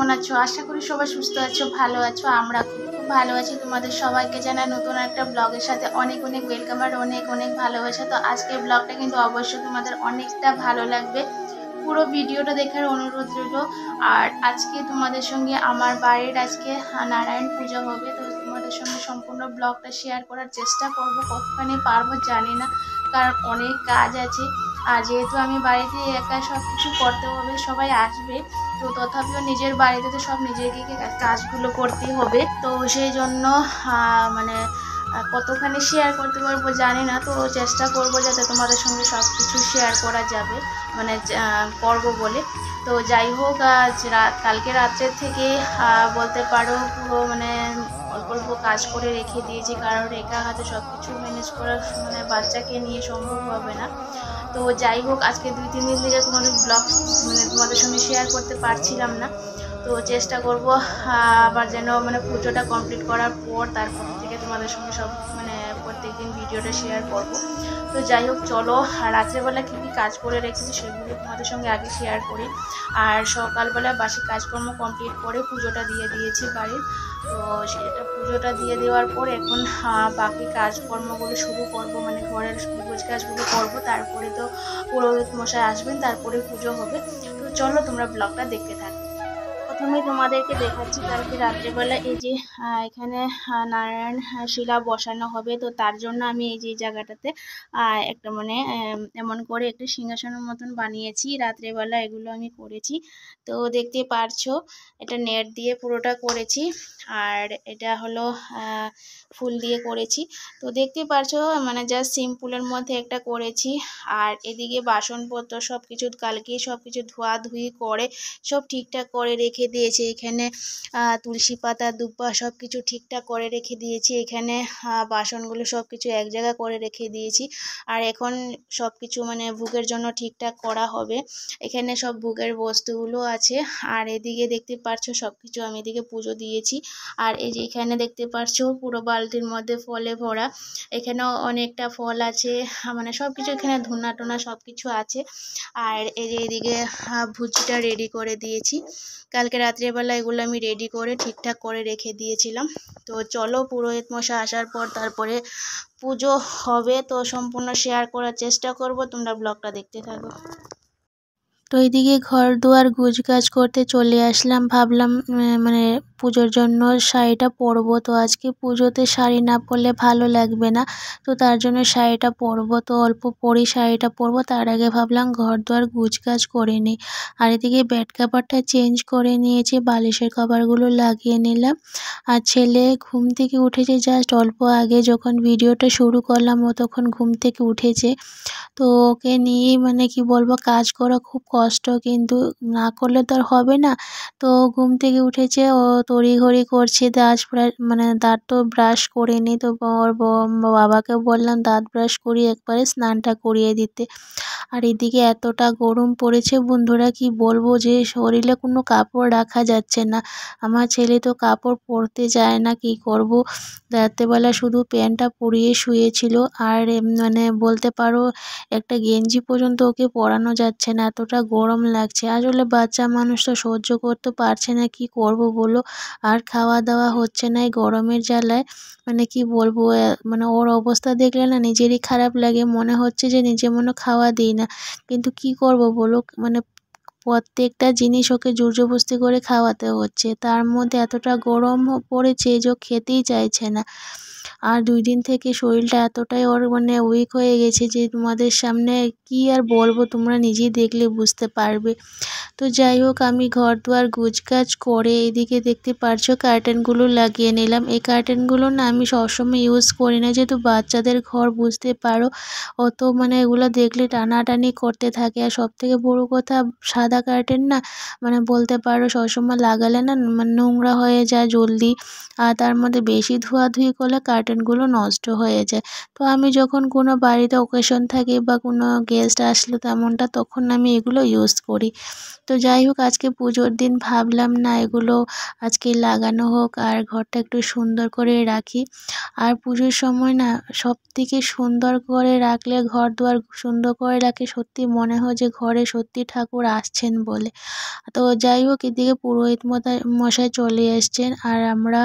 কেমন আছো? আশা করি সবাই সুস্থ আছো, ভালো আছো। আমরা খুব ভালো আছি। তোমাদের সবাইকে জানাই নতুন একটা ব্লগের সাথে অনেক অনেক ওয়েলকাম আর অনেক অনেক ভালোবাসা। তো আজকের ব্লগটা কিন্তু অবশ্যই তোমাদের অনেকটা ভালো লাগবে। পুরো ভিডিওটা দেখার অনুরোধ রইল। আর আজকে তোমাদের সঙ্গে আমার বাড়ির আজকে নারায়ণ পুজো হবে। তো তোমাদের সঙ্গে সম্পূর্ণ ব্লগটা শেয়ার করার চেষ্টা করব। কতখানি পারবো জানি না, কারণ অনেক কাজ আছে। আর যেহেতু আমি বাড়িতে একা সব কিছু করতে হবে, সবাই আসবে, তো তথাপিও নিজের বাড়িতে তো সব নিজেকে কাজগুলো করতে হবে। তো সেই জন্য মানে কতখানি শেয়ার করতে পারবো জানি না। তো চেষ্টা করব যাতে তোমাদের সঙ্গে সব কিছু শেয়ার করা যাবে, মানে করবো বলে। তো যাই হোক, কালকে রাত্রের থেকে বলতে পারো পুরো মানে অল্প অল্প কাজ করে রেখে দিয়েছি, কারণ একা হাতে সব কিছু ম্যানেজ করা মানে বাচ্চাকে নিয়ে সম্ভব হবে না। তো যাই হোক, আজকে 2-3 দিন থেকে তোমাদের ব্লগ মানে তোমাদের সঙ্গে শেয়ার করতে পারছিলাম না। তো চেষ্টা করব আবার যেন মানে পুজোটা কমপ্লিট করার পর তারপর থেকে তোমাদের সঙ্গে সব মানে প্রত্যেকদিন ভিডিওটা শেয়ার করব। তো যাই হোক, চলো রাত্রেবেলা কী কী কাজ করে রেখেছি সেগুলো তোমাদের সঙ্গে আগে শেয়ার করি। আর সকালবেলা বাসি কাজকর্ম কমপ্লিট করে পুজোটা দিয়ে দিয়েছি বাড়ির। তো সেটা পুজোটা দিয়ে দেওয়ার পর এখন বাকি কাজকর্মগুলো শুরু করব, মানে ঘরের গোছ কাজগুলো করবো। তারপরে তো পুরোহিত মশাই আসবেন, তারপরে পুজো হবে। তো চলো তোমরা ব্লগটা দেখতে থাকো। প্রথমে তোমাদেরকে দেখাচ্ছি কালকে রাত্রেবেলা এই যে এখানে নারায়ণ শিলা বসানো হবে। তো তার জন্য আমি এই যে জায়গাটাতে একটা মানে এমন করে একটা সিংহাসনের মতন বানিয়েছি। রাত্রেবেলা এগুলো আমি করেছি। তো দেখতে পারছো এটা নেট দিয়ে পুরোটা করেছি, আর এটা হলো ফুল দিয়ে করেছি। তো দেখতে পারছো মানে জাস্ট সিম্পলের মধ্যে একটা করেছি। আর এদিকে বাসনপত্র সব কিছু কালকে সব কিছু ধোয়াধুয়ি করে সব ঠিকঠাক করে রেখে দিয়েছি। এখানে তুলসী পাতা দুব্বা সব কিছু ঠিকঠাক করে রেখে দিয়েছি। এখানে বাসনগুলো সব কিছু এক জায়গা করে রেখে দিয়েছি। আর এখন সব কিছু মানে ভোগের জন্য ঠিকঠাক করা হবে। এখানে সব ভোগের বস্তুগুলো আছে। আর এদিকে দেখতে পাচ্ছ সব কিছু আমি এদিকে পুজো দিয়েছি। আর এই যে এখানে দেখতে পাচ্ছ পুরো বালতির মধ্যে ফলে ভরা। এখানেও অনেকটা ফল আছে, মানে সব কিছু এখানে ধুনা টোনা সব কিছু আছে। আর এই যে এদিকে ভুজিটা রেডি করে দিয়েছি। কালকে রাত্রেবেলা এগুলো আমি রেডি করে ঠিকঠাক করে রেখে দিয়েছিলাম। তো চলো পুরোহিত মশাই আসার পর তারপরে পুজো হবে, তো সম্পূর্ণ শেয়ার করার চেষ্টা করব। তোমরা ব্লগটা দেখতে থাকো। তো এইদিকে ঘর দুয়ার গুছগাছ করতে চলে আসলাম। ভাবলাম মানে পুজোর জন্য শাড়িটা পরবো। তো আজকে পুজোতে শাড়ি না পরলে ভালো লাগবে না, তো তার জন্য শাড়িটা পরবো। তো অল্প পরেই শাড়িটা পরবো, তার আগে ভাবলাম ঘর দুয়ার গুছগাছ করে নিই। আর এদিকে বেড কাভারটা চেঞ্জ করে নিয়েছি, বালিশের কভারগুলো লাগিয়ে নিলাম। আর ছেলে ঘুম থেকে উঠেছে জাস্ট অল্প আগে, যখন ভিডিওটা শুরু করলাম ও তখন ঘুম থেকে উঠেছে। তো ওকে নিয়েই মানে কি বলবো, কাজ করা খুব কষ্ট, কিন্তু না করলে তো আর হবে না। তো ঘুম থেকে উঠেছে, ও তড়িঘড়ি করছে। দাঁত তো ব্রাশ করেনি। তো ওর বাবাকে বললাম দাঁত ব্রাশ করিয়ে একবারে স্নানটা করিয়ে দিতে। আর এদিকে এতটা গরম পড়েছে বন্ধুরা, কি বলবো, যে শরীরে কোনো কাপড় রাখা যাচ্ছে না। আমার ছেলে তো কাপড় পরতে চায় না, কি করব। রাত্রেবেলা শুধু প্যান্টটা পরিয়ে শুয়েছিল। আর মানে বলতে পারো একটা গেঞ্জি পর্যন্ত ওকে পরানো যাচ্ছে না, এতটা গরম লাগছে। আসলে বাচ্চা মানুষ তো সহ্য করতে পারছে না, কি করব বলো। আর খাওয়া দাওয়া হচ্ছে না এই গরমের জ্বালায়। মানে কি বলবো, মানে ওর অবস্থা দেখলে না নিজেরই খারাপ লাগে, মনে হচ্ছে যে নিজে মনে খাওয়া দিই না। কিন্তু কি করব বলো, মানে প্রত্যেকটা জিনিস ওকে জোরজবস্তি করে খাওয়াতে হচ্ছে। তার মধ্যে এতটা গরম পড়েছে যে ও খেতেই চাইছে না। আর 2 দিন থেকে শরীরটা এতটাই ওর মানে উইক হয়ে গেছে যে তোমাদের সামনে কি আর বলবো, তোমরা নিজেই দেখলে বুঝতে পারবে। তো যাই হোক, আমি ঘর দুয়ার গুছগাছ করে এদিকে দেখতে পারছো কার্টেনগুলো লাগিয়ে নিলাম। এই কার্টেনগুলো না আমি সবসময় ইউজ করি না, যেহেতু বাচ্চাদের ঘর বুঝতে পারো, অত মানে এগুলো দেখলে টানাটানি করতে থাকে। আর সবথেকে বড় কথা, সাদা কার্টেন না মানে বলতে পারো সবসময় লাগালে না মানে নোংরা হয়ে যায় জলদি। আর তার মধ্যে বেশি ধোয়াধুয়ি করলে কার্টেন কন্টেন্টগুলো নষ্ট হয়ে যায়। তো আমি যখন কোনো বাড়িতে অকেশন থাকে বা কোনো গেস্ট আসলো তেমনটা, তখন আমি এগুলো ইউজ করি। তো যাই হোক, আজকে পুজোর দিন ভাবলাম না এগুলো আজকে লাগানো হোক আর ঘরটা একটু সুন্দর করে রাখি। আর পুজোর সময় না সবথেকে সুন্দর করে রাখলে, ঘর দুয়ার সুন্দর করে রাখলে সত্যি মনে হয় যে ঘরে সত্যি ঠাকুর আসছেন বলে। তো যাই হোক, এদিকে পুরোহিত মশাই চলে এসছেন আর আমরা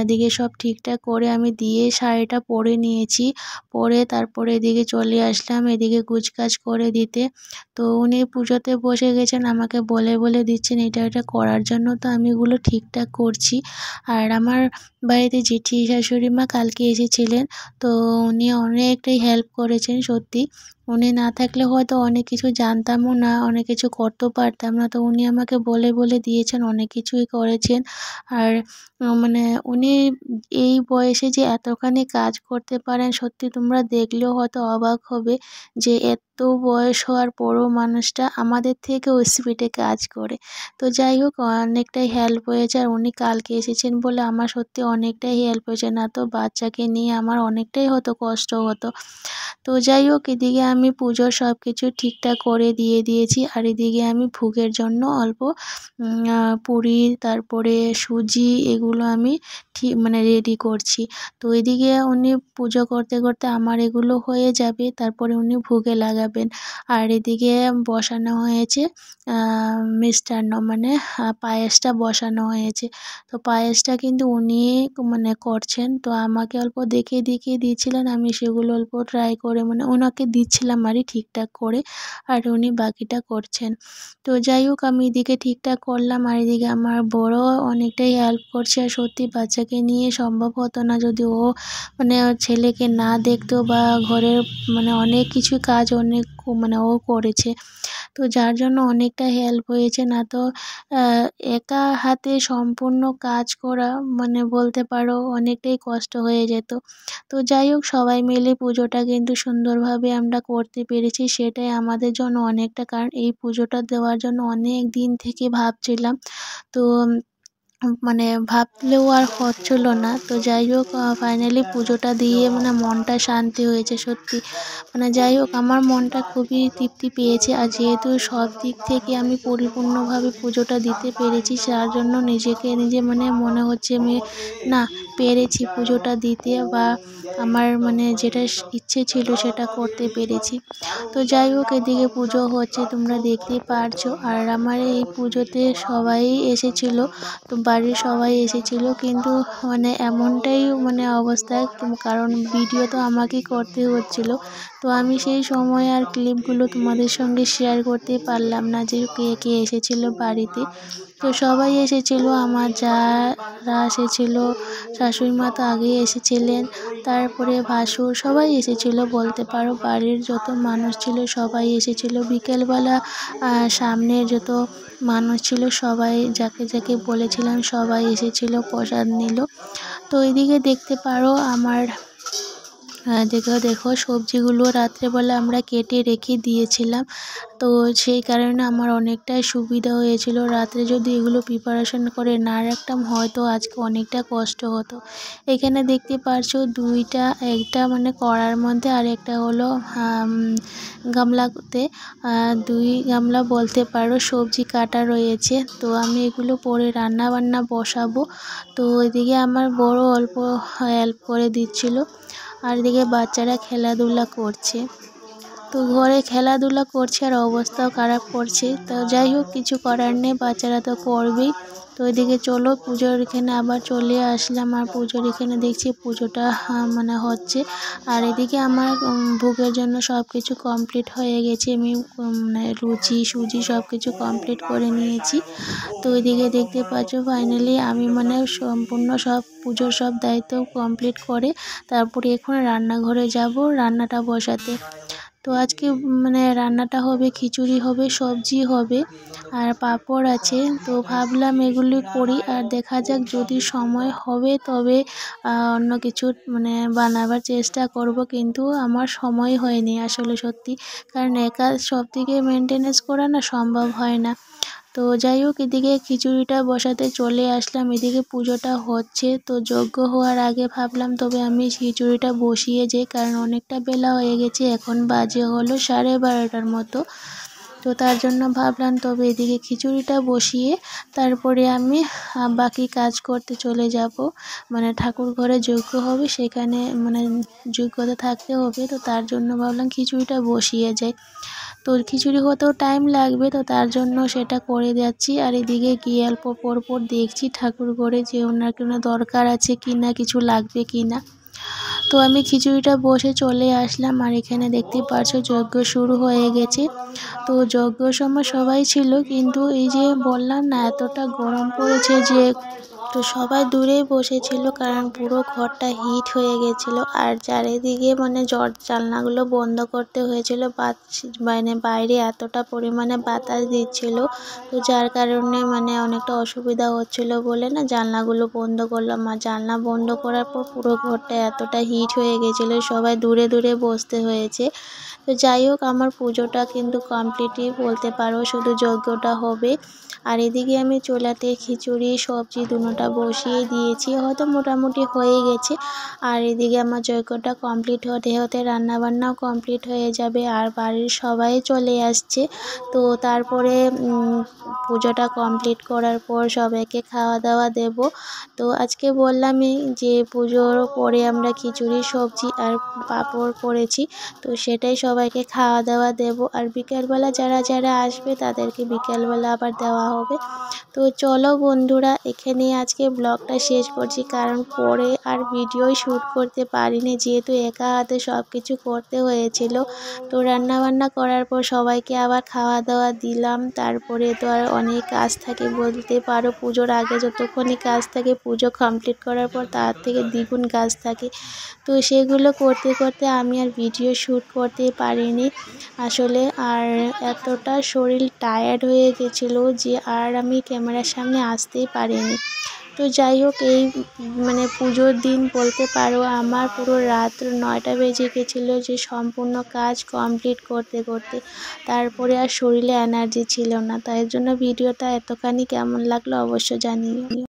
এদিকে সব ঠিকঠাক করে আমি দিয়ে শাড়িটা পরে নিয়েছি। পরে তারপরে এদিকে চলে আসলাম এদিকে গুছগাছ করে দিতে। তো উনি পুজোতে বসে গেছেন, আমাকে বলে বলে দিচ্ছেন এটা এটা করার জন্য। তো আমি এগুলো ঠিকঠাক করছি। আর আমার বাড়িতে জেঠি শাশুড়ি মা কালকে এসেছিলেন। তো উনি অনেকটাই হেল্প করেছেন সত্যি। উনি না থাকলে হয়তো অনেক কিছু জানতামও না, অনেক কিছু করতেও পারতাম না। তো উনি আমাকে বলে বলে দিয়েছেন, অনেক কিছুই করেছেন। আর মানে উনি এই বয়সে যে এতখানি কাজ করতে পারেন, সত্যি তোমরা দেখলেও হয়তো অবাক হবে যে এত বয়স হওয়ার পরও মানুষটা আমাদের থেকেও স্পিডে কাজ করে। তো যাই হোক, অনেকটাই হেল্প হয়েছে। আর উনি কালকে এসেছেন বলে আমার সত্যি অনেকটাই হেল্প হয়েছে, না তো বাচ্চাকে নিয়ে আমার অনেকটাই হতো কষ্ট হতো। তো যাই হোক, এদিকে আমি পুজোর সব কিছু ঠিকঠাক করে দিয়ে দিয়েছি। আর এদিকে আমি ভোগের জন্য অল্প পুরি, তারপরে সুজি, এগুলো আমি মানে রেডি করছি। তো এদিকে উনি পুজো করতে করতে আমার এগুলো হয়ে যাবে, তারপরে উনি ভোগে লাগাবেন। আর এদিকে বসানো হয়েছে মিষ্টান্ন, মানে পায়েসটা বসানো হয়েছে। তো পায়েসটা কিন্তু উনি মানে করছেন। তো আমাকে অল্প দেখিয়ে দেখিয়ে দিয়েছিলেন, আমি সেগুলো অল্প ট্রাই করে মানে ওনাকে দিচ্ছিলাম আরই ঠিকঠাক করে। আর উনি বাকিটা করছেন। তো যাই হোক, আমি এদিকে ঠিকঠাক করলাম আর এদিকে আমার বড় অনেকটাই হেল্প করছে। আর সত্যি বাচ্চাকে নিয়ে সম্ভব হতো না যদি ও মানে ওর ছেলেকে না দেখতো, বা ঘরের মানে অনেক কিছু কাজ অনেক মানে ও করেছে। তো যার জন্য অনেকটা হেল্প হয়েছে, না তো একা হাতে সম্পূর্ণ কাজ করা মানে বলতে পারো অনেকটাই কষ্ট হয়ে যেত। তো যাই হোক, সবাই মিলে পুজোটা কিন্তু সুন্দরভাবে আমরা করতে পেরেছি, সেটাই আমাদের জন্য অনেকটা। কারণ এই পুজোটা দেওয়ার জন্য অনেক দিন থেকে ভাবছিলাম। তো মানে ভাবলেও আর হচ্ছিল না। তো যাই হোক, ফাইনালি পুজোটা দিয়ে মানে মনটা শান্তি হয়েছে সত্যি। মানে যাই হোক, আমার মনটা খুবই তৃপ্তি পেয়েছে। আর যেহেতু সব দিক থেকে আমি পরিপূর্ণভাবে পুজোটা দিতে পেরেছি, যার জন্য নিজেকে নিজে মানে মনে হচ্ছে আমি না পেরেছি পুজোটা দিতে, বা আমার মানে যেটা ইচ্ছে ছিল সেটা করতে পেরেছি। তো যাই হোক, এদিকে পুজো হচ্ছে তোমরা দেখতেই পারছো। আর আমার এই পুজোতে সবাই এসেছিল, তো বাড়ির সবাই এসেছিল, কিন্তু মানে এমনটাই মানে অবস্থা, কারণ ভিডিও তো আমাকেই করতে হচ্ছিল। তো আমি সেই সময় আর ক্লিপগুলো তোমাদের সঙ্গে শেয়ার করতে পারলাম না যে কে কে এসেছিল বাড়িতে। তো সবাই এসেছিল, আমার যারা এসেছিল, শাশুড়ি মা তো আগেই এসেছিলেন, তারপরে ভাসুর, সবাই এসেছিল বলতে পারো। বাড়ির যত মানুষ ছিল সবাই এসেছিল। বিকেলবেলা সামনে যত মানুষ ছিল সবাই, যাকে যাকে বলেছিলাম সবাই এসেছিল, প্রসাদ নিল। তো এদিকে দেখতে পারো আমার দেখো সবজিগুলো রাত্রেবেলা আমরা কেটে রেখে দিয়েছিলাম। তো সেই কারণে আমার অনেকটাই সুবিধা হয়েছিল। রাত্রে যদি এগুলো প্রিপারেশন করে না রাখতাম, হয়তো আজকে অনেকটা কষ্ট হতো। এখানে দেখতে পারছো দুইটা, একটা মানে কড়ার মধ্যে আর একটা হলো গামলাতে, দুই গামলা বলতে পারো সবজি কাটা রয়েছে। তো আমি এগুলো পরে রান্না বান্না বসাবো। তো এদিকে আমার বড় অল্প হেল্প করে দিচ্ছিল, আর এদিকে বাচ্চারা খেলাধুলা করছে। তো ঘরে খেলাধুলা করছে আর অবস্থাও খারাপ করছে। তো যাই হোক, কিছু করার নেই, বাচ্চারা তো করবেই। তো এদিকে চলো পুজোর এখানে আবার চলে আসলাম। আর পুজোর এখানে দেখছি পুজোটা মানে হচ্ছে। আর এদিকে আমার ভোগের জন্য সব কিছু কমপ্লিট হয়ে গেছে। আমি মানে লুচি সুজি সব কিছু কমপ্লিট করে নিয়েছি। তো এদিকে দেখতে পাচ্ছ ফাইনালি আমি মানে সম্পূর্ণ সব পুজোর সব দায়িত্ব কমপ্লিট করে তারপরে এখন রান্নাঘরে যাব রান্নাটা বসাতে। তো আজকে মানে রান্নাটা হবে, খিচুড়ি হবে, সবজি হবে আর পাঁপড় আছে। তো ভাবলাম এগুলি করি, আর দেখা যাক যদি সময় হবে তবে অন্য কিছু মানে বানাবার চেষ্টা করব। কিন্তু আমার সময় হয়নি আসলে সত্যি, কারণ একা সব দিকে মেনটেনেন্স করা না সম্ভব হয় না। তো যাই হোক, এদিকে খিচুড়িটা বসাতে চলে আসলাম। এদিকে পুজোটা হচ্ছে, তো যজ্ঞ হওয়ার আগে ভাবলাম তবে আমি খিচুড়িটা বসিয়ে যাই, কারণ অনেকটা বেলা হয়ে গেছে, এখন বাজে হলো 12:30টার মতো। তো তার জন্য ভাবলাম তবে এদিকে খিচুড়িটা বসিয়ে তারপরে আমি বাকি কাজ করতে চলে যাব। মানে ঠাকুর ঘরে যজ্ঞ হবে, সেখানে মানে যজ্ঞতে থাকতে হবে, তো তার জন্য ভাবলাম খিচুড়িটা বসিয়ে যাই। তো খিচুড়ি হতেও টাইম লাগবে, তো তার জন্য সেটা করে যাচ্ছি। আর এদিকে গিয়ে অল্প পর দেখছি ঠাকুর ঘরে যে ওনার কোনো দরকার আছে কি না, কিছু লাগবে কি না। তো আমি খিচুড়িটা বসে চলে আসলাম, আর এখানে দেখতে পাচ্ছ যজ্ঞ শুরু হয়ে গেছে। তো যজ্ঞর সময় সবাই ছিল, কিন্তু এই যে বললাম না এতটা গরম পড়েছে যে, তো সবাই দূরেই বসেছিল, কারণ পুরো ঘরটা হিট হয়ে গেছিলো। আর চারিদিকে মানে জানলাগুলো বন্ধ করতে হয়েছিল, মানে বাইরে এতটা পরিমাণে বাতাস দিচ্ছিল, তো যার কারণে মানে অনেকটা অসুবিধা হচ্ছিল বলে না জানলাগুলো বন্ধ করলাম। আর জানলা বন্ধ করার পর পুরো ঘরটা এতটা হিট হয়ে গেছিলো, সবাই দূরে দূরে বসতে হয়েছে। তো যাই হোক, আমার পুজোটা কিন্তু কমপ্লিটই বলতে পারো, শুধু যজ্ঞটা হবে। আর এদিকে আমি চুলাতে খিচুড়ি সবজি দুটোটা বসিয়ে দিয়েছি, হয়তো মোটামুটি হয়ে গেছে। আর এদিকে আমার যজ্ঞটা কমপ্লিট হতে হতে রান্নাবান্নাও কমপ্লিট হয়ে যাবে, আর বাড়ির সবাই চলে আসছে। তো তারপরে পুজোটা কমপ্লিট করার পর সবাইকে খাওয়া দাওয়া দেব। তো আজকে বললামই যে পুজোর পরে আমরা খিচুড়ি সবজি আর পাঁপড় করেছি, তো সেটাই সবাইকে খাওয়া দাওয়া দেব। আর বিকেলবেলা যারা যারা আসবে তাদেরকে বিকেলবেলা আবার দেওয়া হবে। তো চলো বন্ধুরা, এখানেই আজকে ব্লগটা শেষ করছি, কারণ পরে আর ভিডিওই শ্যুট করতে পারিনি, যেহেতু একা হাতে সব কিছু করতে হয়েছিল। তো রান্নাবান্না করার পর সবাইকে আবার খাওয়া দাওয়া দিলাম। তারপরে তো আর অনেক কাজ থাকে বলতে পারো, পুজোর আগে যতক্ষণই কাজ থাকে পুজো কমপ্লিট করার পর তার থেকে দ্বিগুণ কাজ থাকে। তো সেগুলো করতে করতে আমি আর ভিডিও শ্যুট করতে পারিনি আসলে। আর এতটা শরীর টায়ার্ড হয়ে গেছিলো যে আর আমি ক্যামেরার সামনে আসতেই পারিনি। তো যাই হোক, এই মানে পুজোর দিন বলতে পারো আমার পুরো রাত 9টা বেজে গেছিলো যে সম্পূর্ণ কাজ কমপ্লিট করতে করতে। তারপরে আর শরীরে এনার্জি ছিল না, তাই জন্য ভিডিওটা এতখানি কেমন লাগলো অবশ্য জানিও।